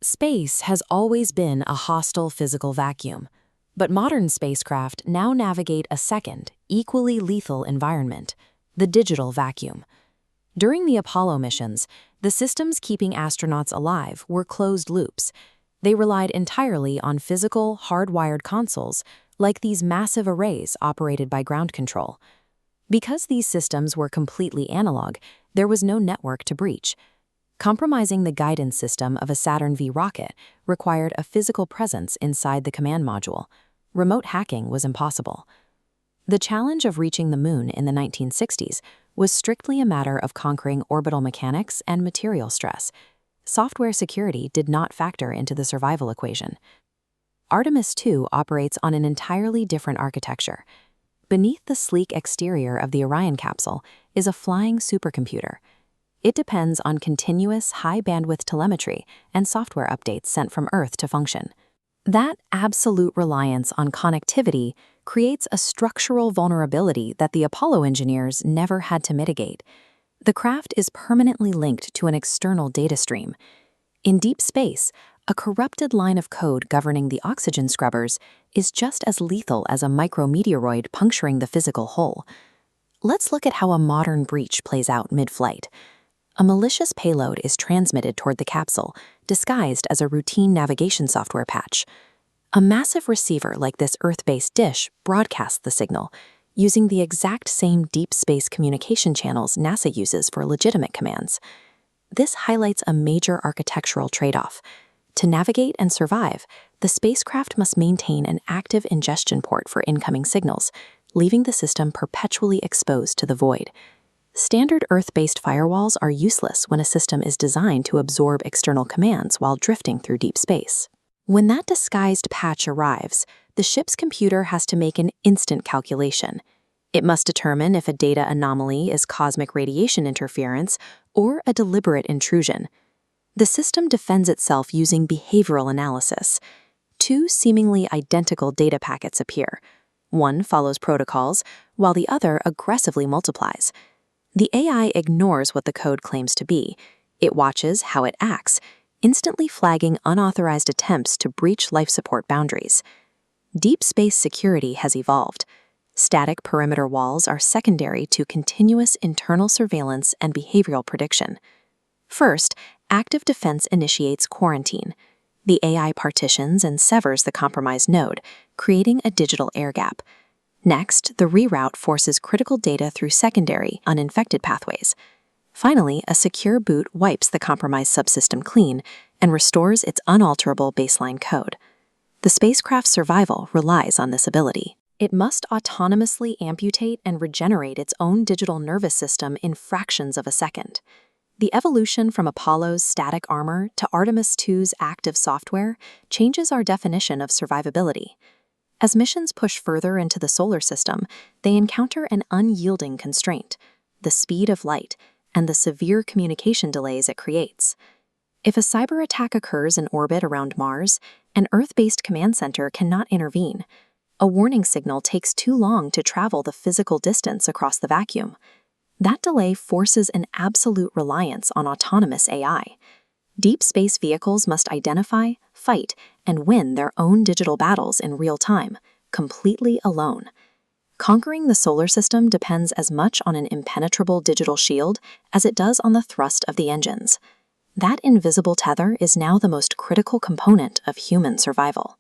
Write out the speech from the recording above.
Space has always been a hostile physical vacuum, but modern spacecraft now navigate a second, equally lethal environment, the digital vacuum. During the Apollo missions, the systems keeping astronauts alive were closed loops. They relied entirely on physical, hardwired consoles, like these massive arrays operated by ground control. Because these systems were completely analog, there was no network to breach. Compromising the guidance system of a Saturn V rocket required a physical presence inside the command module. Remote hacking was impossible. The challenge of reaching the moon in the 1960s was strictly a matter of conquering orbital mechanics and material stress. Software security did not factor into the survival equation. Artemis II operates on an entirely different architecture. Beneath the sleek exterior of the Orion capsule is a flying supercomputer. It depends on continuous high-bandwidth telemetry and software updates sent from Earth to function. That absolute reliance on connectivity creates a structural vulnerability that the Apollo engineers never had to mitigate. The craft is permanently linked to an external data stream. In deep space, a corrupted line of code governing the oxygen scrubbers is just as lethal as a micrometeoroid puncturing the physical hull. Let's look at how a modern breach plays out mid-flight. A malicious payload is transmitted toward the capsule, disguised as a routine navigation software patch. A massive receiver like this Earth-based dish broadcasts the signal, using the exact same deep space communication channels NASA uses for legitimate commands. This highlights a major architectural trade-off. To navigate and survive, the spacecraft must maintain an active ingestion port for incoming signals, leaving the system perpetually exposed to the void. Standard Earth-based firewalls are useless when a system is designed to absorb external commands while drifting through deep space. When that disguised patch arrives, the ship's computer has to make an instant calculation. It must determine if a data anomaly is cosmic radiation interference or a deliberate intrusion. The system defends itself using behavioral analysis. Two seemingly identical data packets appear. One follows protocols, while the other aggressively multiplies. The AI ignores what the code claims to be. It watches how it acts, instantly flagging unauthorized attempts to breach life support boundaries. Deep space security has evolved. Static perimeter walls are secondary to continuous internal surveillance and behavioral prediction. First, active defense initiates quarantine. The AI partitions and severs the compromised node, creating a digital air gap. Next, the reroute forces critical data through secondary, uninfected pathways. Finally, a secure boot wipes the compromised subsystem clean and restores its unalterable baseline code. The spacecraft's survival relies on this ability. It must autonomously amputate and regenerate its own digital nervous system in fractions of a second. The evolution from Apollo's static armor to Artemis II's active software changes our definition of survivability. As missions push further into the solar system, they encounter an unyielding constraint: the speed of light and the severe communication delays it creates. If a cyber attack occurs in orbit around Mars, an Earth-based command center cannot intervene. A warning signal takes too long to travel the physical distance across the vacuum. That delay forces an absolute reliance on autonomous AI. Deep space vehicles must identify, fight, and win their own digital battles in real time, completely alone. Conquering the solar system depends as much on an impenetrable digital shield as it does on the thrust of the engines. That invisible tether is now the most critical component of human survival.